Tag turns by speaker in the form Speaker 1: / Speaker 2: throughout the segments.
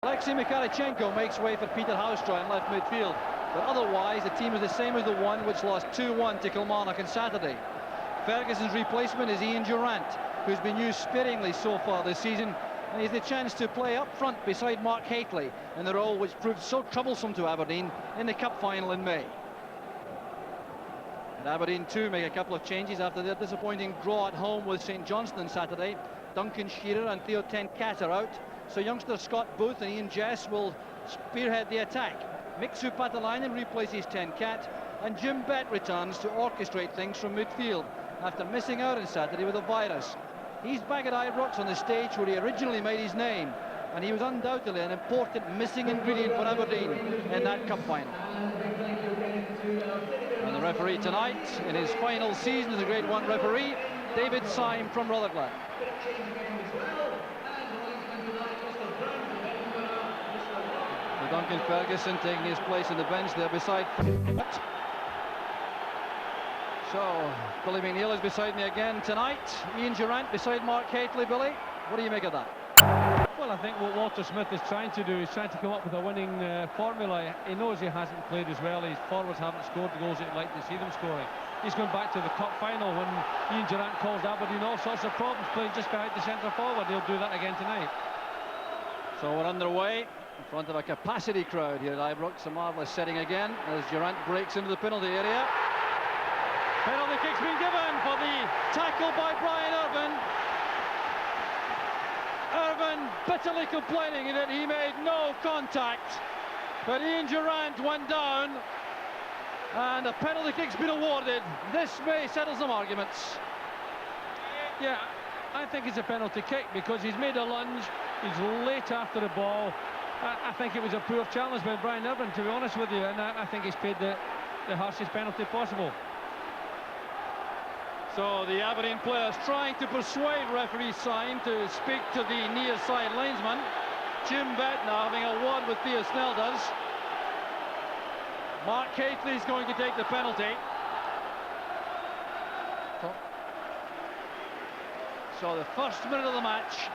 Speaker 1: Alexei Mikhalichenko makes way for Peter Haustra in left midfield, but otherwise the team is the same as the one which lost 2-1 to Kilmarnock on Saturday. Ferguson's replacement is Ian Durrant, who's been used sparingly so far this season, and he's the chance to play up front beside Mark Hateley in the role which proved so troublesome to Aberdeen in the Cup final in May. And Aberdeen too make a couple of changes after their disappointing draw at home with St Johnstone on Saturday. Duncan Shearer and Theo Ten-Cat are out, so youngsters Scott Booth and Ian Jess will spearhead the attack. Mixu Patalainen replaces Ten-Cat, and Jim Bett returns to orchestrate things from midfield after missing out on Saturday with a virus. He's back at Ibrox on the stage where he originally made his name, and he was undoubtedly an important missing ingredient for Aberdeen in that cup final. And the referee tonight, in his final season as a Grade 1 referee, David Syme from Rutherglen. So Duncan Ferguson taking his place on the bench there beside. So Billy McNeil is beside me again tonight. Ian Durrant beside Mark Hateley. Billy, what do you make of that?
Speaker 2: Well, I think what Walter Smith is trying to do is trying to come up with a winning formula. He knows he hasn't played as well. His forwards haven't scored the goals that he'd like to see them scoring. He's going back to the cup final when Ian Durrant caused Aberdeen all sorts of problems playing just behind the centre forward. He'll do that again tonight.
Speaker 1: So we're underway in front of a capacity crowd here at Ibrox. A marvellous setting again as Durrant breaks into the penalty area. Penalty kick's been given for the tackle by Brian Irvine. Irvine bitterly complaining that he made no contact, but Ian Durrant went down and a penalty kick's been awarded. This may settle some arguments.
Speaker 2: Yeah, I think it's a penalty kick because he's made a lunge, he's late after the ball. I think it was a poor challenge by Brian Irvine, to be honest with you, and I think he's paid the harshest penalty possible.
Speaker 1: So the Aberdeen players trying to persuade referee Syme to speak to the near side linesman. Jim Bett now having a word with Theo Snelders. Mark Hateley is going to take the penalty. So the first minute of the match,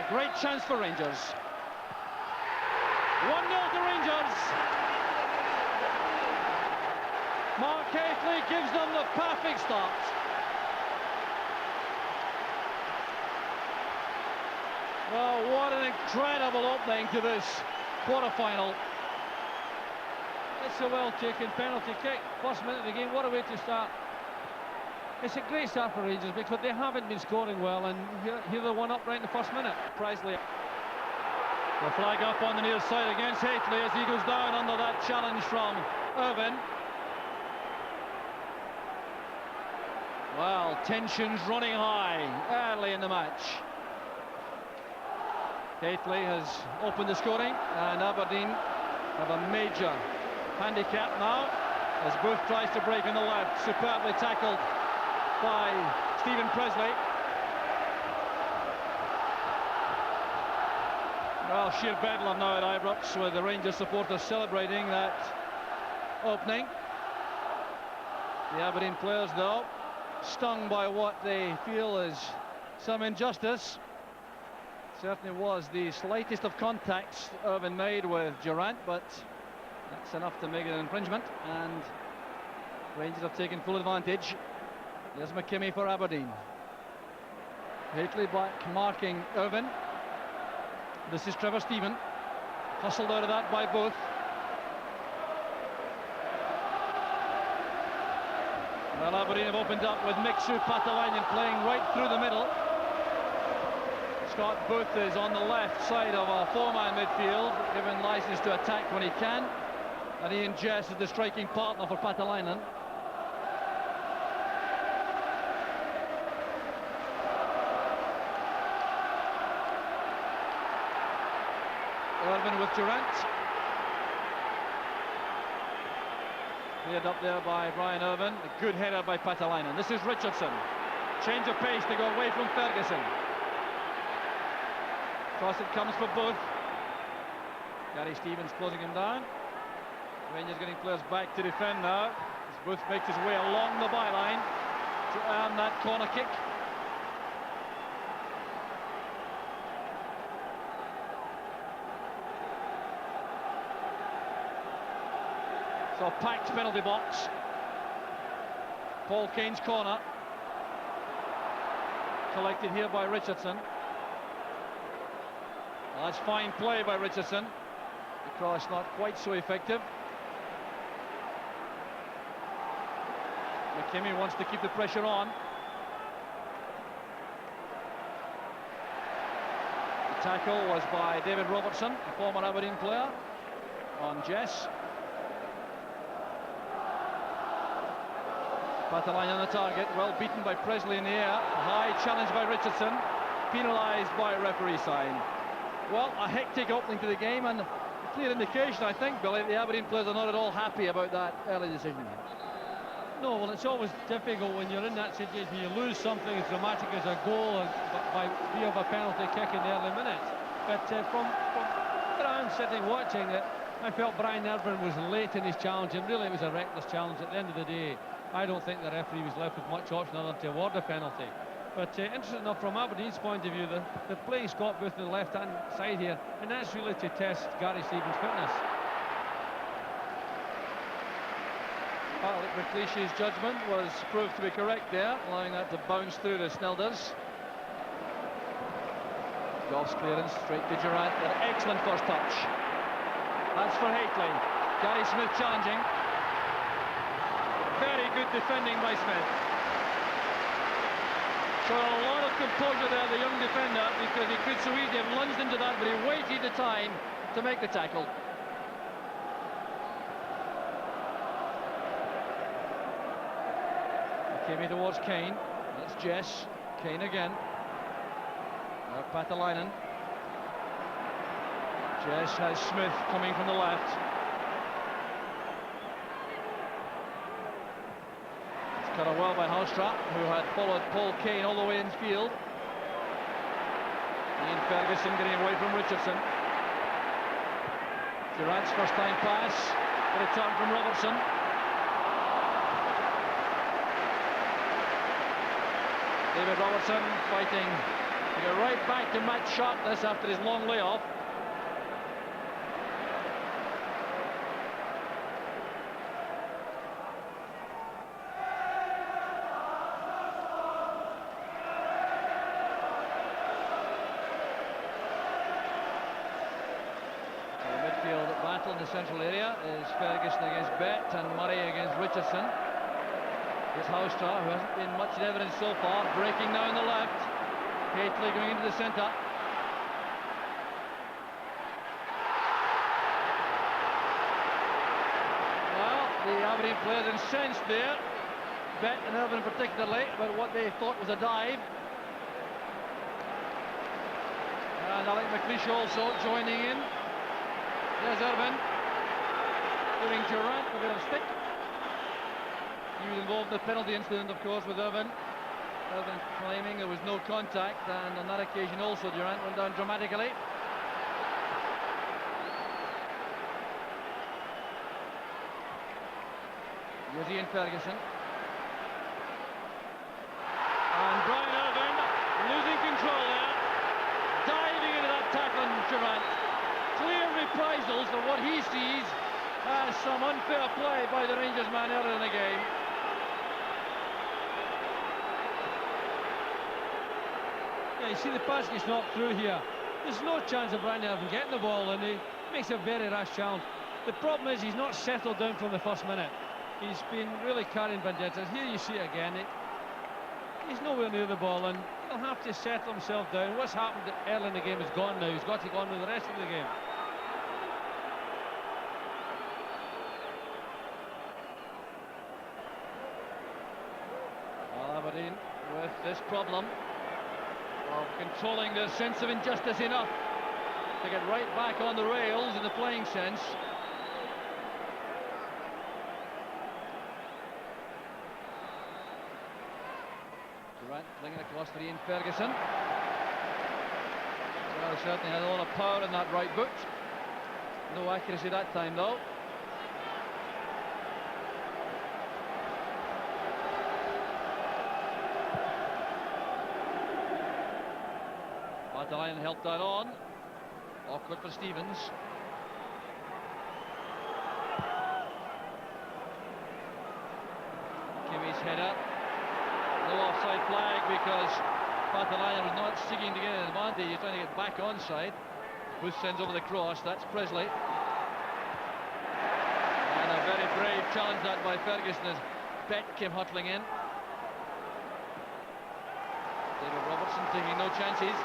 Speaker 1: a great chance for Rangers. 1-0 to Rangers. Mark Hateley gives them the perfect start. Well, what an incredible opening to this quarter-final.
Speaker 2: It's a well-taken penalty kick. First minute of the game, what a way to start. It's a great start for Rangers because they haven't been scoring well, and here they're one up right in the first minute.
Speaker 1: Presley. The flag up on the near side against Hateley as he goes down under that challenge from Irvine. Well, tensions running high early in the match. Hateley has opened the scoring, and Aberdeen have a major handicap now as Booth tries to break on the left. Superbly tackled by Stephen Presley. Well, sheer bedlam now at Ibrox with the Rangers supporters celebrating that opening. The Aberdeen players, though, stung by what they feel is some injustice. Certainly was the slightest of contacts Irvine made with Durrant, but that's enough to make it an infringement, and Rangers have taken full advantage. There's McKimmie for Aberdeen. Hateley back marking Irvine. This is Trevor Stephen, hustled out of that by Booth. Well, Aberdeen have opened up with Mixu Patalainen playing right through the middle. Scott Booth is on the left side of a four-man midfield, given license to attack when he can. And Ian Jess is the striking partner for Patalainen. Irvine with Durrant. Cleared up there by Brian Irvine. A good header by Patalainen. This is Richardson. Change of pace to go away from Ferguson. Cross it comes for Booth. Gary Stevens closing him down. Rangers getting players back to defend now as Booth makes his way along the byline to earn that corner kick. So packed penalty box. Paul Kane's corner. Collected here by Richardson. Well, that's fine play by Richardson. The cross not quite so effective. McKimmie wants to keep the pressure on. The tackle was by David Robertson, a former Aberdeen player, on Jess. Patterline on the target, well beaten by Presley in the air. A high challenge by Richardson, penalised by referee sign. Well, a hectic opening to the game, and a clear indication, I think, Billy, the Aberdeen players are not at all happy about that early decision.
Speaker 2: No, well, it's always difficult when you're in that situation. You lose something as dramatic as a goal by view of a penalty kick in the early minutes. But from where I'm sitting watching it, I felt Brian Irvine was late in his challenge, and really it was a reckless challenge. At the end of the day, I don't think the referee was left with much option other than to award a penalty. But interesting enough, from Aberdeen's point of view, they're playing Scott Booth on the left-hand side here, and that's really to test Gary Stevens' fitness. Alec McLeish's judgment was proved to be correct there, allowing that to bounce through the Snelders. Goff's clearance straight to Durant. An excellent first touch. That's for Haitley. Gary Smith challenging. Very good defending by Smith. Showed a lot of composure there, the young defender, because he could so easily have lunged into that, but he waited the time to make the tackle. McKimmie towards Kane. That's Jess. Kane again. Now Patalainen. Jess has Smith coming from the left. It's cut out well by Hallström, who had followed Paul Kane all the way in field. Ian Ferguson getting away from Richardson. Durant's first time pass. A return from Robertson. David Robertson fighting to go right back to match sharpness after his long layoff. So the midfield battle in the central area is Ferguson against Bett and Murray against Richardson. Here's Hallström, who hasn't been much in evidence so far, breaking now on the left. Haitley going into the centre. Well, the Aberdeen players incensed there, Bett and Irvine particularly, about what they thought was a dive. And Alec McLeish also joining in. There's Irvine, giving Durant a bit of stick. He was involved in the penalty incident, of course, with Irvine. Irvine claiming there was no contact, and on that occasion also Durant went down dramatically. Here's Ian Ferguson. And Brian Irvine losing control there, diving into that tackle on Durant. Clear reprisals for what he sees as some unfair play by the Rangers man earlier in the game. Yeah, you see the pass gets knocked through here. There's no chance of Brian Irvine getting the ball, and he makes a very rash challenge. The problem is he's not settled down from the first minute. He's been really carrying bandejas. Here you see it again. He's nowhere near the ball, and he'll have to settle himself down. What's happened early in the game is gone now. He's got to go on with the rest of the game. Well, Aberdeen with this problem of controlling their sense of injustice enough to get right back on the rails in the playing sense. Durant flinging across to Ian Ferguson. Well, certainly had a lot of power in that right boot. No accuracy that time, though. Patalainen helped that on. Awkward for Stevens.
Speaker 1: header. No offside flag because Paatelainen was not seeking to get an advantage. He's trying to get back onside. Booth sends over the cross. That's Presley. And a very brave challenge that by Ferguson as Bet came hurtling in. David Robertson taking no chances.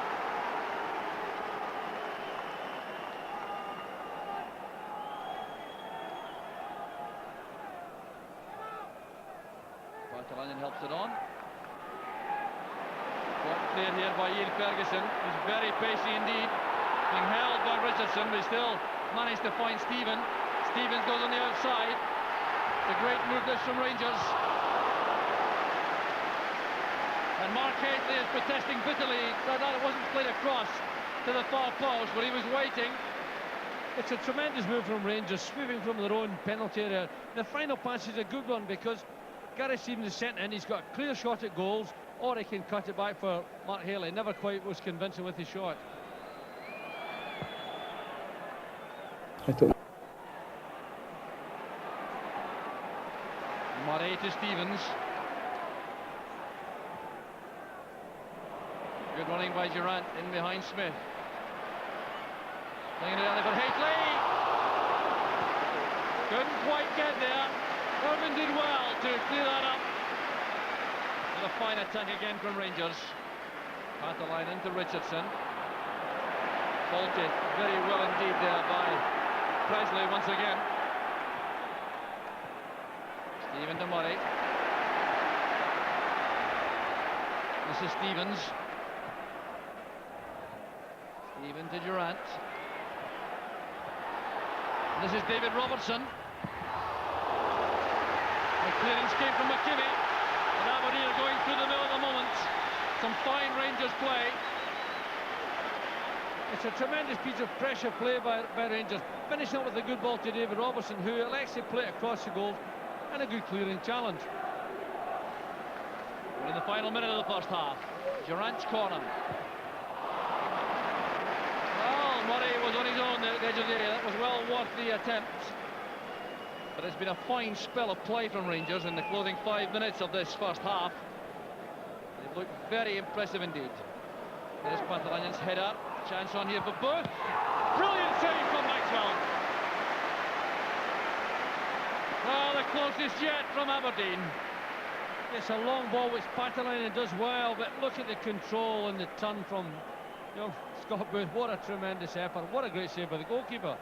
Speaker 1: Paatelainen helps it on. Got cleared here by Ian Ferguson. He's very pacey indeed. Being held by Richardson, but he still managed to find Stephen. Stevens goes on the outside. The great move this from Rangers. And Mark Haitley is protesting bitterly that it wasn't played across to the far post, but he was waiting.
Speaker 2: It's a tremendous move from Rangers, sweeping from their own penalty area. The final pass is a good one because Gary Stevens is sent in. He's got a clear shot at goals, or he can cut it back for Mark Haitley. Never quite was convincing with his shot.
Speaker 1: Murray to Stevens. Good running by Durant in behind Smith. Laying it down for Haitley. Couldn't quite get there. Irvin did well to clear that up. And a fine attack again from Rangers. Paatelainen to Richardson. Faulted very well indeed there by Presley once again. Stephen to Murray. This is Stevens. Stephen to Durant. This is David Robertson. The clearance came from McKinney. And Aberdeen are going through the middle at the moment. Some fine Rangers play.
Speaker 2: It's a tremendous piece of pressure play by Rangers. Finishing up with a good ball to David Robertson, who elects to play it across the goal, and a good clearing challenge.
Speaker 1: We're in the final minute of the first half. Durant's corner. Well, Murray was on his own at the edge of the area. That was well worth the attempt. But it's been a fine spell of play from Rangers in the closing 5 minutes of this first half. They've looked very impressive indeed. There's Paatelainen's header. Chance on here for Booth. Brilliant save from Maxwell. Well, the closest yet from Aberdeen.
Speaker 2: It's a long ball which Paatelainen does well, but look at the control and the turn from Scott Booth. What a tremendous effort. What a great save by the goalkeeper.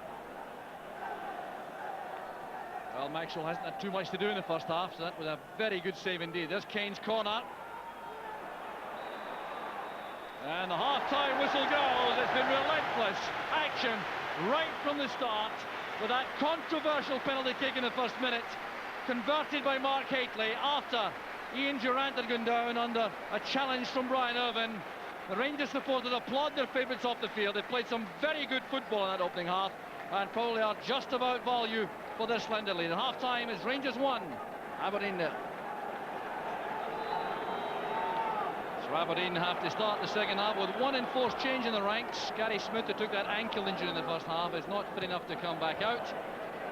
Speaker 1: Well, Maxwell hasn't had too much to do in the first half, so that was a very good save indeed. There's Kane's corner. And the half-time whistle goes. It's been relentless action right from the start, with that controversial penalty kick in the first minute, converted by Mark Haitley after Ian Durant had gone down under a challenge from Brian Irvin. The Rangers supporters applaud their favourites off the field. They've played some very good football in that opening half, and probably are just about value for their slender lead. And half-time is Rangers 1, Aberdeen 0. So Aberdeen have to start the second half with one enforced change in the ranks. Gary Smith, who took that ankle injury in the first half, is not fit enough to come back out.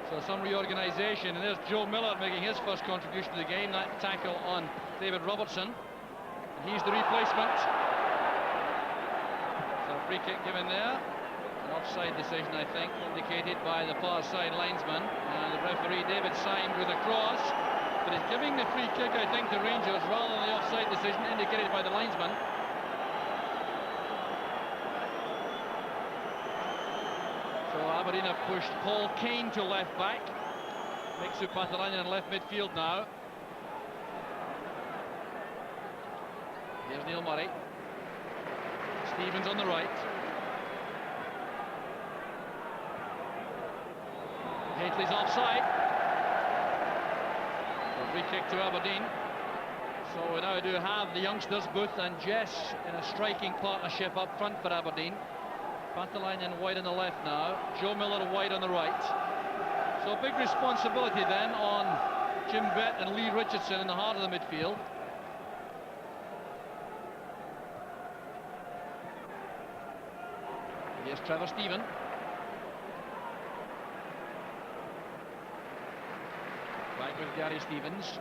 Speaker 1: So some reorganisation, and there's Joe Miller making his first contribution to the game. That tackle on David Robertson. And he's the replacement. So a free kick given there. An offside decision, I think, indicated by the far side linesman. And the referee, David, signed with a cross. But he's giving the free kick, I think, to Rangers rather than the offside decision indicated by the linesman. So Aberdeen have pushed Paul Kane to left back. Mixu Paatelainen in left midfield now. Here's Neil Murray. Stevens on the right. Haitley's offside. A free kick to Aberdeen. So we now do have the youngsters, Booth and Jess, in a striking partnership up front for Aberdeen. Paatelainen wide on the left now, Joe Miller wide on the right. So a big responsibility then on Jim Bett and Lee Richardson in the heart of the midfield. Here's Trevor Stephen. Back with Gary Stevens.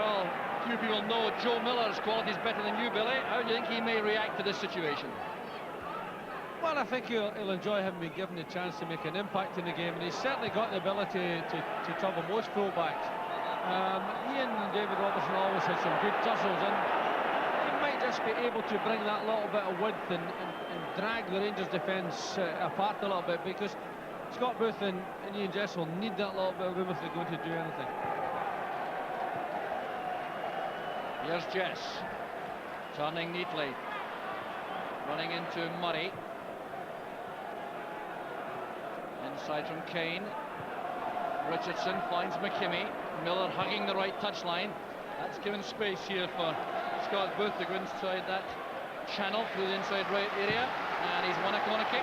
Speaker 1: Well, few people know Joe Miller's quality is better than you, Billy. How do you think he may react to this situation?
Speaker 2: Well, I think he'll enjoy having been given the chance to make an impact in the game, and he's certainly got the ability to trouble most fullbacks. He and David Robertson always had some good tussles, and he might just be able to bring that little bit of width and drag the Rangers defence apart a little bit, because Scott Booth and Ian Jess will need that little bit of room if they're going to do anything.
Speaker 1: Here's Jess, turning neatly, running into Murray. Inside from Kane. Richardson finds McKimmie. Miller hugging the right touchline. That's given space here for Scott Booth to go inside that channel through the inside right area, and he's won a corner kick.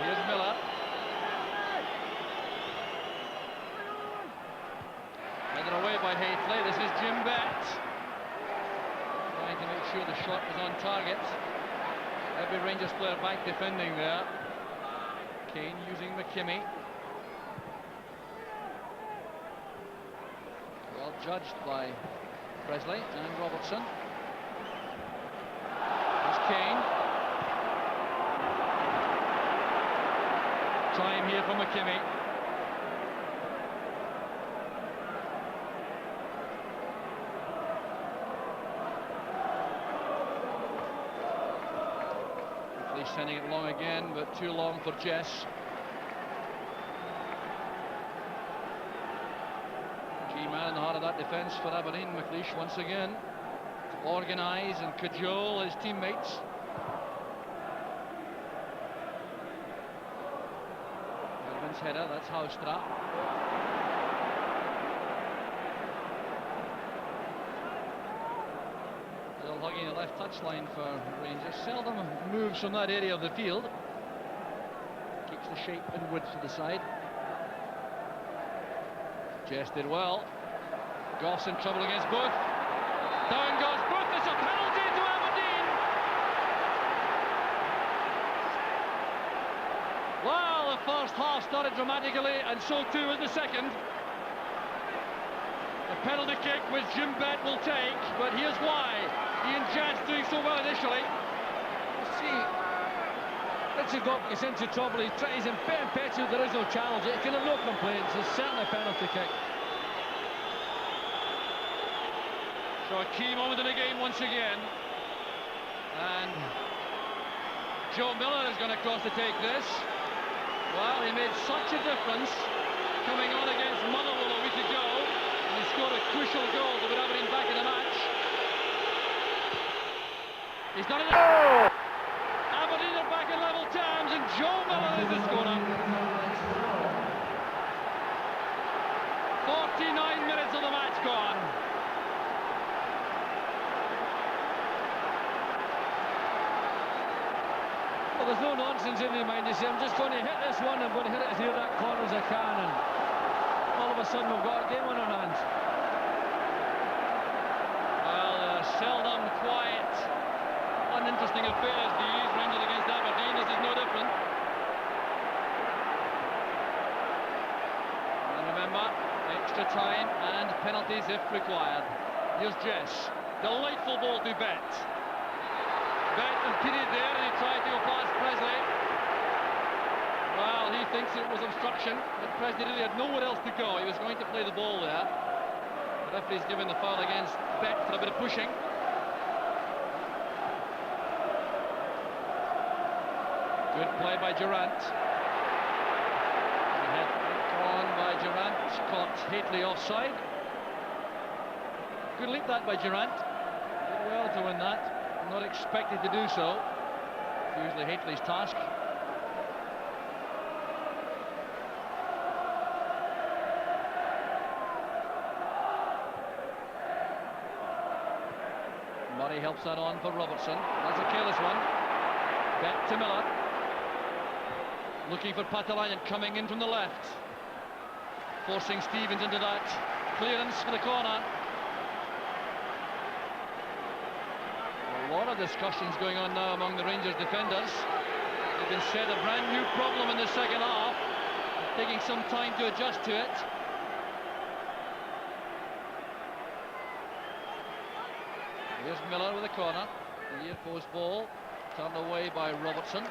Speaker 1: Here's Miller. Headed away by Hayfley. This is Jim Bett, trying to make sure the shot was on target. Every Rangers player back defending there. Kane using McKimmie. Well judged by Presley and Robertson. There's Kane. Time here for McKimmie. He's sending it long again, but too long for Jess. Key man in the heart of that defence for Aberdeen, McLeish once again to organise and cajole his teammates. Irvin's header, that's Houstra. Still hugging the left touchline for Rangers. Seldom moves from that area of the field. Keeps the shape and width to the side. Jess did well. Goff's in trouble against Booth. Down goes Booth. It's a penalty to Aberdeen. Well, the first half started dramatically, and so too was the second. The penalty kick which Jim Bett will take, but here's why. Ian Jess doing so well initially.
Speaker 2: See, Richard Goff gets into trouble. He's impetuous. There is no challenge. He can have no complaints. It's certainly a penalty kick.
Speaker 1: So a key moment in the game once again. And Joe Miller is going to cross to take this. Well, he made such a difference coming on against Motherwell a week ago. And he scored a crucial goal to put Aberdeen back in the match. He's done it. Aberdeen are back in level terms, and Joe Miller is the scorer. 49 minutes of the match gone.
Speaker 2: Well, there's no nonsense in their mind. They say, I'm just going to hit this one, I'm going to hit it as near that corner as I can, and all of a sudden we've got a game on our hands.
Speaker 1: Well, seldom quiet, uninteresting affairs these. Rangers against Aberdeen, this is no different. And remember, extra time and penalties if required. Here's Jess. Delightful ball to Bett. Bett impeded there, and he tried to go past Presley. Well, he thinks it was obstruction, but Presley really had nowhere else to go. He was going to play the ball there. The referee's given the foul against Bett for a bit of pushing. Good play by Durant. Head on by Durant, caught Hately offside. Good leap that by Durant. Did well to win that. Not expected to do so. Usually Hately's task. Murray helps that on for Robertson. That's a careless one. Back to Miller. Looking for Patalainen, coming in from the left. Forcing Stevens into that clearance for the corner. A lot of discussions going on now among the Rangers defenders. been said, a brand new problem in the second half, taking some time to adjust to it. Here's Miller with a corner. The near post ball turned away by Robertson.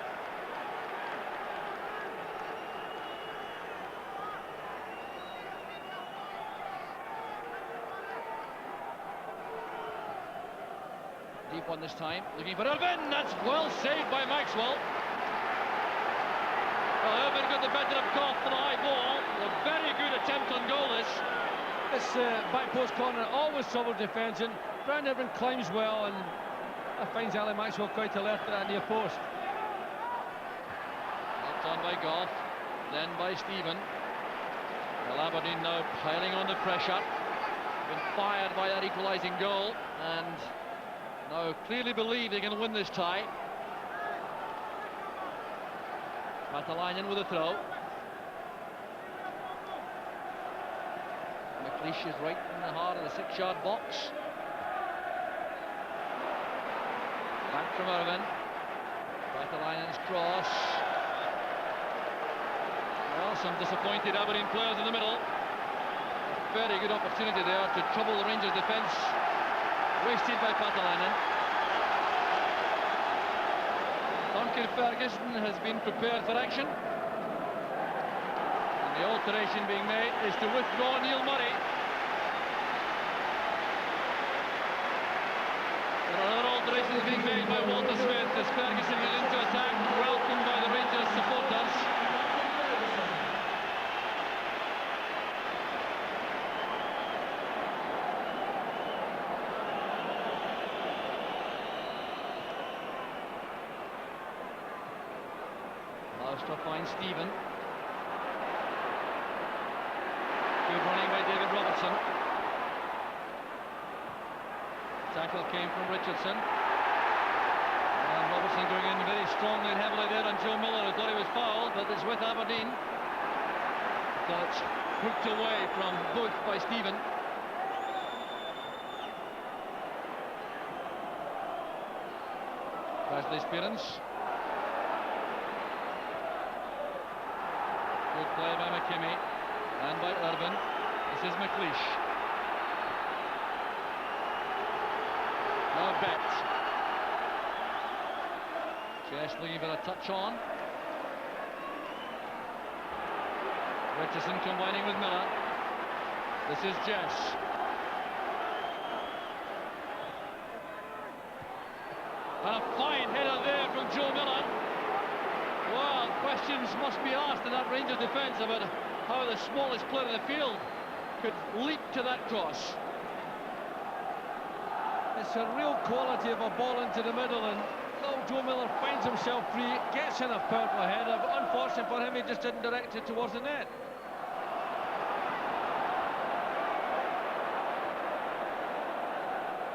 Speaker 1: Deep one this time, looking for Irvin. That's well saved by Maxwell. Well, Irvin got the better of Goff for the high ball. A very good attempt on goal
Speaker 2: This back post corner always trouble defending. Brian Irvin climbs well and finds Ali Maxwell quite alert at that near post.
Speaker 1: Knocked on by Goff, then by Stephen. Well, Aberdeen now piling on the pressure. Been fired by that equalising goal and now clearly believe they can win this tie. Matalainen with a throw. McLeish is right in the heart of the 6-yard box. Back from Irvin. Matalainen's cross. Well, some disappointed Aberdeen players in the middle. A very good opportunity there to trouble the Rangers defence. Wasted by Patalainen. Duncan Ferguson has been prepared for action. And the alteration being made is to withdraw Neil Murray. There are other alterations being made by Walter Smith as Ferguson is into attack, welcomed by the Rangers supporters. To find Stephen. Good running by David Robertson. Tackle came from Richardson. And Robertson going in very strongly and heavily there on Joe Miller, who thought he was fouled, but it's with Aberdeen. So it's hooked away from Booth by Stephen. Presley's appearance. Good play by McKimmie and by Irvin. This is McLeish. Now Bet. Jess looking for a touch on. Richardson combining with Miller. This is Jess. And a fine header there from Joe Miller. Well, questions must be asked in that Rangers defence about how the smallest player in the field could leap to that cross.
Speaker 2: It's a real quality of a ball into the middle, and little Joe Miller finds himself free, gets in a powerful header, but unfortunate for him, he just didn't direct it towards the net.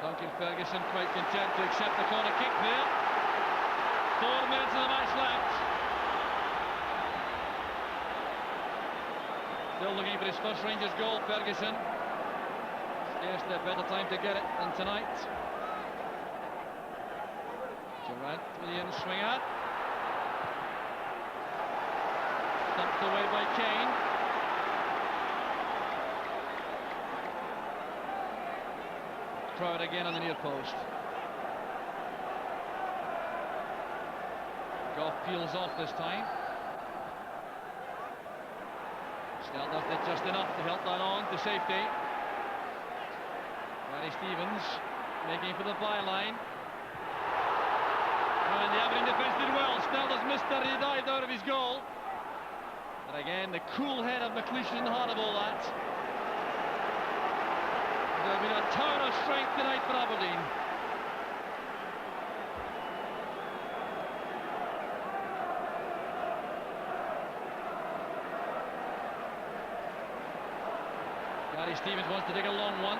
Speaker 1: Duncan Ferguson quite content to accept the corner kick there. 4 minutes of the match left. Still looking for his first Rangers goal, Ferguson. Scarcely a better time to get it than tonight. Durant with the in-swinger. Stumped away by Kane. Crowd again on the near post. Goff peels off this time. Stelter did just enough to help that on to safety. Gary Stevens making for the byline. And the Aberdeen defence did well. Stelter's missed that, he dived out of his goal. And again, the cool head of McLeish in the heart of all that. There's been a tower of strength tonight for Aberdeen. Gary Stevens wants to take a long one,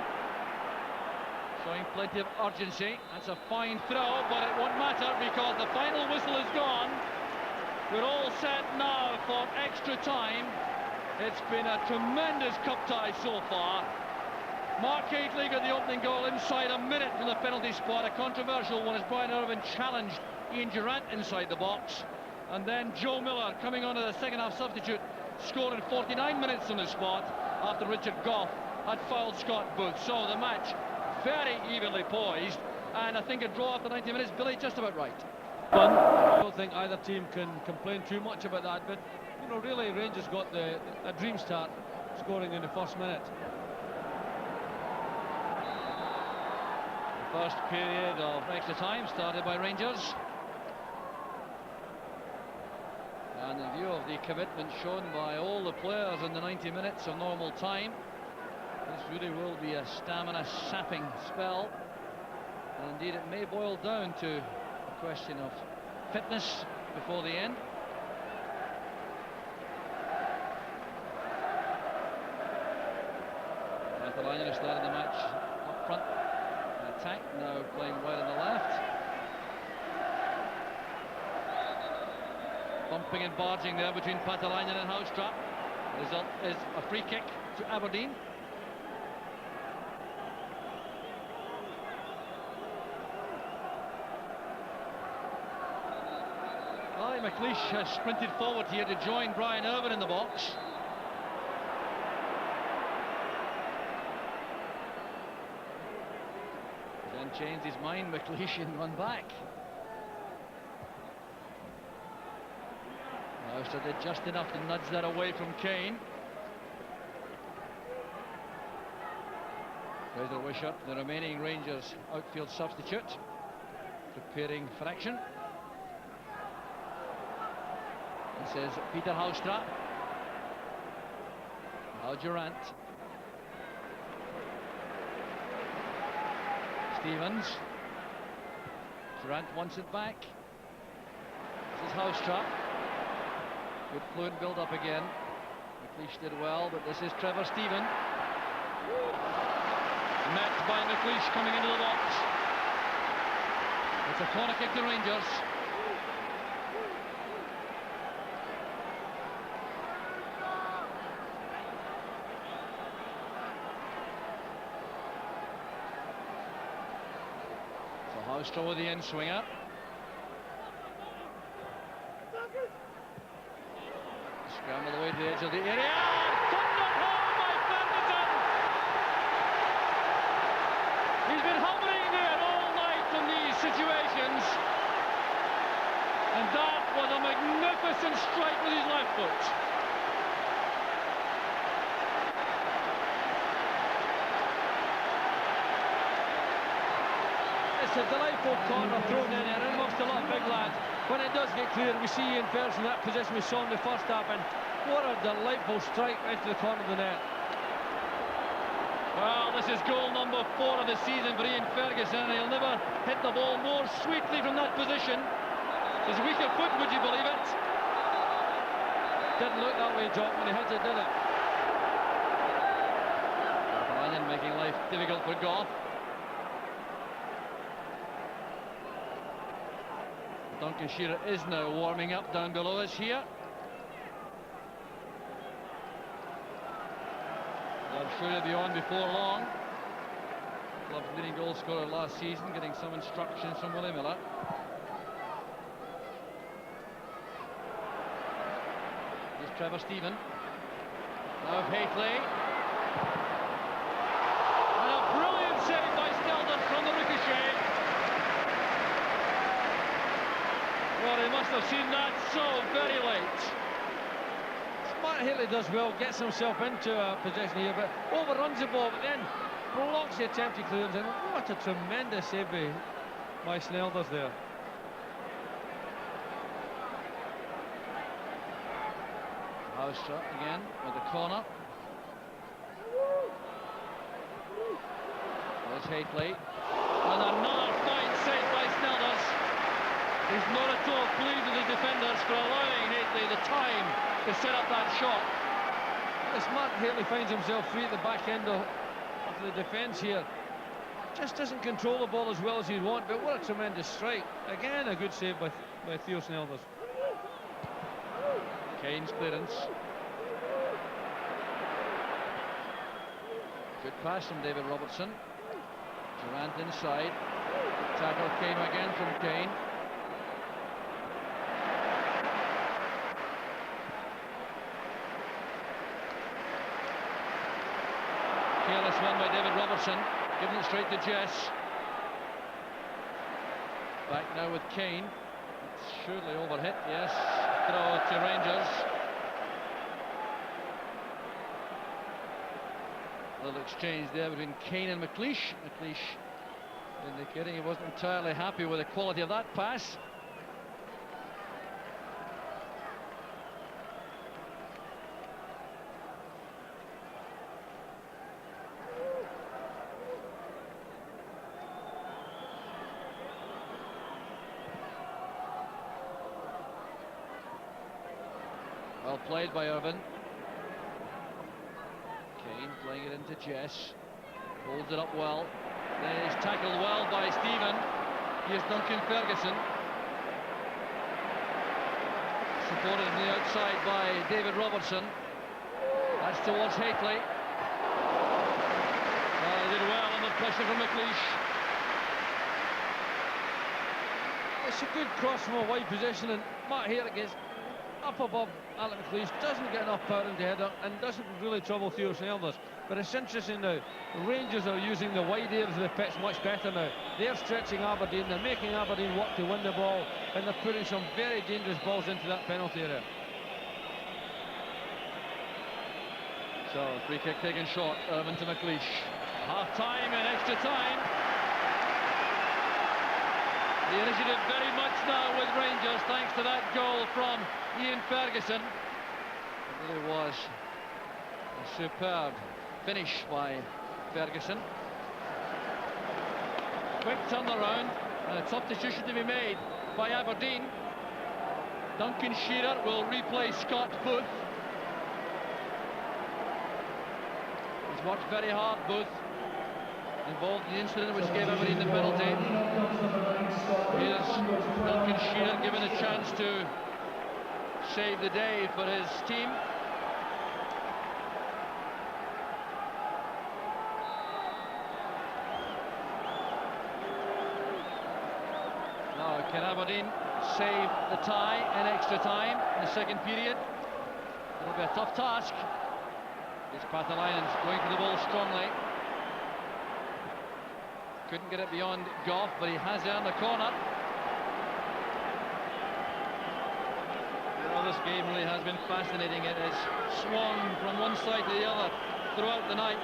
Speaker 1: showing plenty of urgency. That's a fine throw, but it won't matter because the final whistle is gone. We're all set now for extra time. It's been a tremendous cup tie so far. Mark Haitley got the opening goal inside a minute from the penalty spot. A controversial one as Brian Irvin challenged Ian Durant inside the box. And then Joe Miller coming on as a second half substitute, scoring 49 minutes on the spot after Richard Gough had fouled Scott Booth. So the match very evenly poised, and I think a draw after 90 minutes, Billy, just about right.
Speaker 2: I don't think either team can complain too much about that, but you know, really Rangers got a dream start, scoring in the first minute.
Speaker 1: The first period of extra time started by Rangers. And in view of the commitment shown by all the players in the 90 minutes of normal time, this really will be a stamina-sapping spell. And indeed, it may boil down to a question of fitness before the end. Pathalainen has started the match up front in attack, now playing wide on the left. Bumping and barging there between Pathalainen and Housetrap. The result is a free kick to Aberdeen. McLeish has sprinted forward here to join Brian Irvine in the box. Then changed his mind, McLeish, and run back. Now did just enough to nudge that away from Kane. Fraser Wishart, the remaining Rangers outfield substitute, preparing for action. This is Peter Housetrap. Now Durant. Stevens. Durant wants it back. This is Housetrap. Good fluent build-up again. McLeish did well, but this is Trevor Steven. Met by McLeish coming into the box. It's a corner kick to Rangers. Housetrap with the in-swinger. Scramble away to the edge of the area. Thundered home by Ferguson. He's been hovering there all night in these situations. And that was a magnificent strike with his left foot.
Speaker 2: It's a delightful corner thrown in there amongst a lot of big lads. When it does get clear, we see Ian Ferguson in that position we saw in the first half, and what a delightful strike right to the corner of the net.
Speaker 1: Well, this is goal number 4 of the season for Ian Ferguson, and he'll never hit the ball more sweetly from that position. His weaker foot, would you believe it?
Speaker 2: Didn't look that way, Jock, when he hit it, did it?
Speaker 1: Pathalainen making life difficult for Gough. Duncan Shearer is now warming up down below us here. I'm sure he'll be on before long. Club's leading goal scorer last season, getting some instructions from Willie Miller. Here's Trevor Steven. Now Haitley. And a brilliant save by Sneldon from the ricochet. Well, he must have seen that so very late.
Speaker 2: Matt Haitley does well, gets himself into a position here, but overruns the ball, but then blocks the attempted clearance, and what a tremendous save by Snelders there.
Speaker 1: Housetrap again with the corner. There's Haitley. And another fine save by Snelders. He's not at all pleased with the defenders for allowing Haitley the time to set up that shot.
Speaker 2: As Matt Haitley finds himself free at the back end of the defence here, just doesn't control the ball as well as he'd want, but what a tremendous strike. Again, a good save by Theo Snelders.
Speaker 1: Kane's clearance. Good pass from David Robertson. Durant inside. Tackle came again from Kane. careless one by David Robertson, giving it straight to Jess. Back now with Kane. It's surely overhit, yes. Throw to Rangers. Little exchange there between Kane and McLeish. McLeish indicating he wasn't entirely happy with the quality of that pass. Well played by Irvin. Kane playing it into Jess. Holds it up well. Then he's tackled well by Stephen. Here's Duncan Ferguson. Supported on the outside by David Robertson. That's towards Hateley. He did well under pressure from McLeish.
Speaker 2: It's a good cross from a wide position, and Matt Hayrick gets up above Alec McLeish, doesn't get enough power into header and doesn't really trouble Theo Snelders. But it's interesting now, Rangers are using the wide areas of the pitch much better now. They're stretching Aberdeen, they're making Aberdeen work to win the ball, and they're putting some very dangerous balls into that penalty area.
Speaker 1: So, free kick taken short, Irvin to McLeish. Half time and extra time. The initiative very much now with Rangers, thanks to that goal from Ian Ferguson. It really was a superb finish by Ferguson. Quick turnaround and a substitution to be made by Aberdeen. Duncan Shearer will replace Scott Booth. He's worked very hard, Booth. Involved in the incident which gave Aberdeen the penalty. Here's Duncan Shearer given a chance to save the day for his team. Now, can Aberdeen save the tie in extra time in the second period? It'll be a tough task. It's Pathalainen's going for the ball strongly. Couldn't get it beyond Goff, but he has earned the corner. Well, this game really has been fascinating. It has swung from one side to the other throughout the night.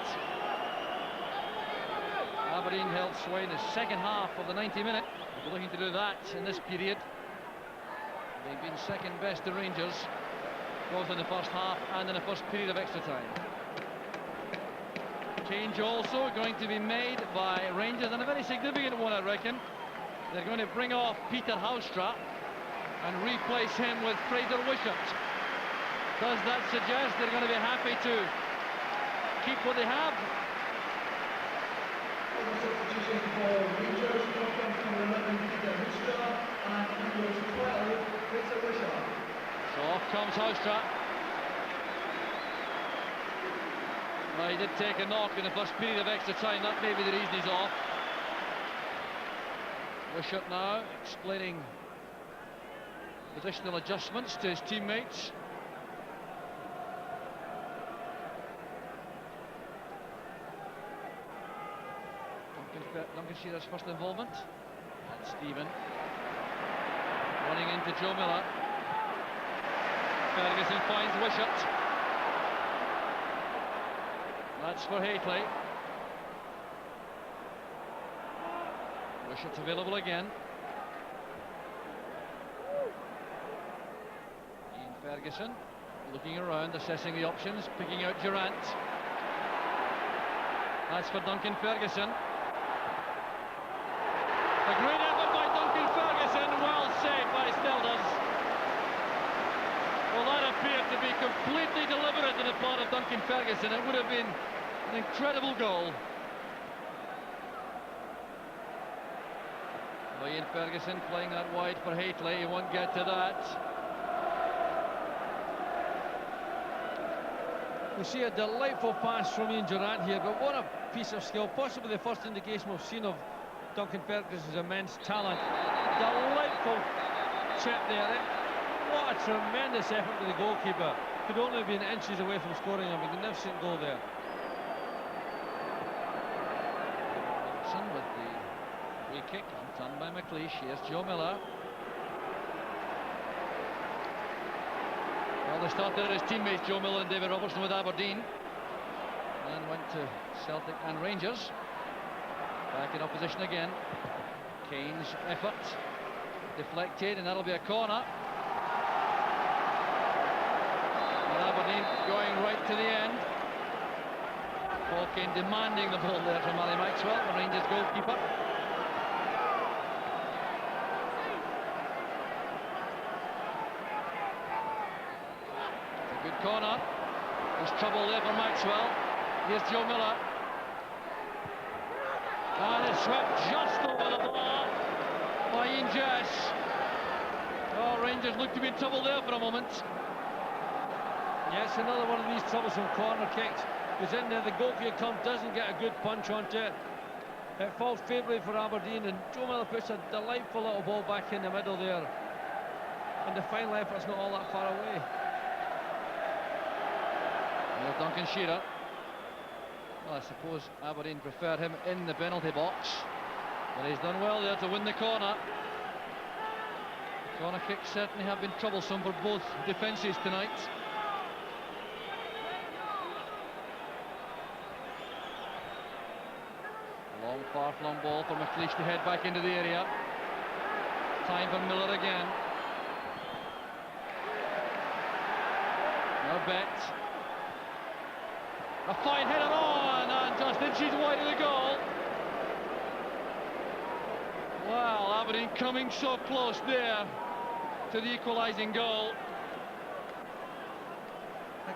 Speaker 1: Aberdeen held sway in the second half of the 90-minute. They're looking to do that in this period. They've been second best to Rangers, both in the first half and in the first period of extra time. Change also going to be made by Rangers, and a very significant one, I reckon. They're going to bring off Peter Haustra and replace him with Fraser Wishart. Does that suggest they're going to be happy to keep what they have? So off comes Haustra. Well, he did take a knock in the first period of extra time. That may be the reason he's off. Wishart now explaining positional adjustments to his teammates. Duncan Shearer's first involvement. And Stephen running into Joe Miller. Ferguson finds Wishart. That's for Hateley. Wishart's available again. Ian Ferguson looking around, assessing the options, picking out Durant. That's for Duncan Ferguson. A great effort by Duncan Ferguson, well saved by Snelders. Well, that appeared to be completely deliberate on the part of Duncan Ferguson. It would have been an incredible goal. Well, Ian Ferguson playing that wide for Hateley. He won't get to that.
Speaker 2: We see a delightful pass from Ian Durant here, but what a piece of skill. Possibly the first indication we've seen of Duncan Ferguson's immense talent. Delightful chip there. What a tremendous effort by the goalkeeper. Could only have been inches away from scoring a magnificent goal there.
Speaker 1: Robertson with the free kick, done by McLeish. Here's Joe Miller. Well, they started as teammates, Joe Miller and David Robertson, with Aberdeen, and went to Celtic and Rangers. Back in opposition again. Kane's effort deflected, and that'll be a corner. And Aberdeen going right to the end. Paul Kane demanding the ball there from Ali Maxwell, the Rangers goalkeeper. It's a good corner. There's trouble there for Maxwell. Here's Joe Miller. And it's swept just over the bar by Ian Jess. Oh, Rangers look to be in trouble there for a moment.
Speaker 2: Yes, another one of these troublesome corner kicks. Goes in there, the goalkeeper doesn't get a good punch onto it. It falls favourably for Aberdeen, and Joe Miller puts a delightful little ball back in the middle there. And the final effort's not all that far away.
Speaker 1: Well, Duncan Shearer. Well, I suppose Aberdeen prefer him in the penalty box, but he's done well there to win the corner. The corner kicks certainly have been troublesome for both defences tonight. A long, far-flung ball for McLeish to head back into the area. Time for Miller again. Now Bet. A fine header on, and just inches wide of the goal. Well, Aberdeen coming so close there to the equalising goal.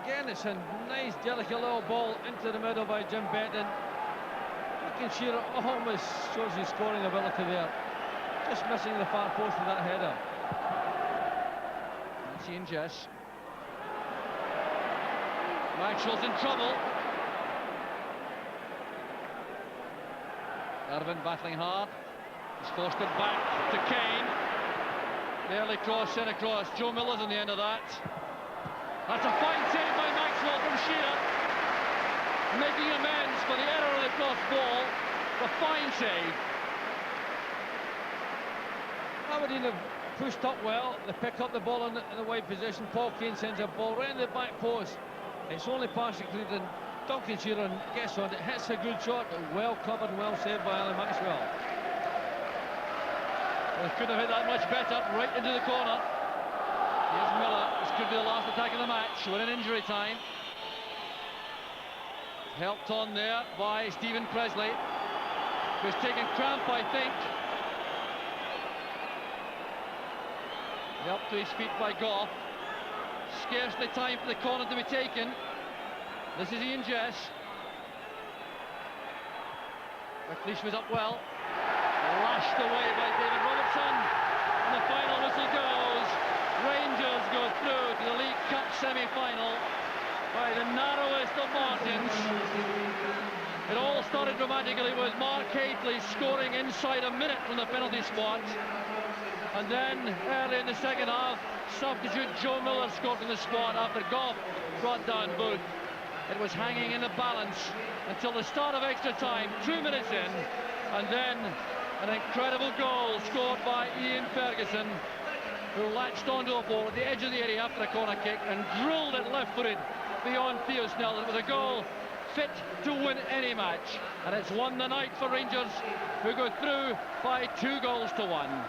Speaker 2: Again, it's a nice, delicate little ball into the middle by Jim Benton. Duncan Shearer almost shows his scoring ability there. Just missing the far post with that header.
Speaker 1: That's Ian Jess. Maxwell's in trouble. Irvin battling hard. He's forced it back to Kane. Nearly cross, sent across. Joe Miller's on the end of that. That's a fine save by Maxwell from Shearer, making amends for the error of the cross ball. A fine save.
Speaker 2: Aberdeen have pushed up well. They pick up the ball in the wide position. Paul Kane sends a ball right in the back post. It's only partially cleared, and Duncan Shearer gets on it, hits a good shot, well covered and well saved by Ali Maxwell.
Speaker 1: Well, he couldn't have hit that much better, right into the corner. Here's Miller. This could be the last attack of the match. We're in injury time. Helped on there by Stephen Presley, who's taken cramp, I think. Helped to his feet by Goff. Scarcely time for the corner to be taken. This is Ian Jess. McLeish was up well. Lashed away by David Robertson. And the final whistle goes. Rangers go through to the League Cup semi-final by the narrowest of margins. It all started dramatically with Mark Hateley scoring inside a minute from the penalty spot. And then early in the second half, substitute Joe Miller scored from the spot after Goff brought down Booth. It was hanging in the balance until the start of extra time, 2 minutes in, and then an incredible goal scored by Ian Ferguson, who latched onto a ball at the edge of the area after a corner kick and drilled it left-footed beyond Theo Snell. It was a goal fit to win any match, and it's won the night for Rangers, who go through by 2 goals to 1.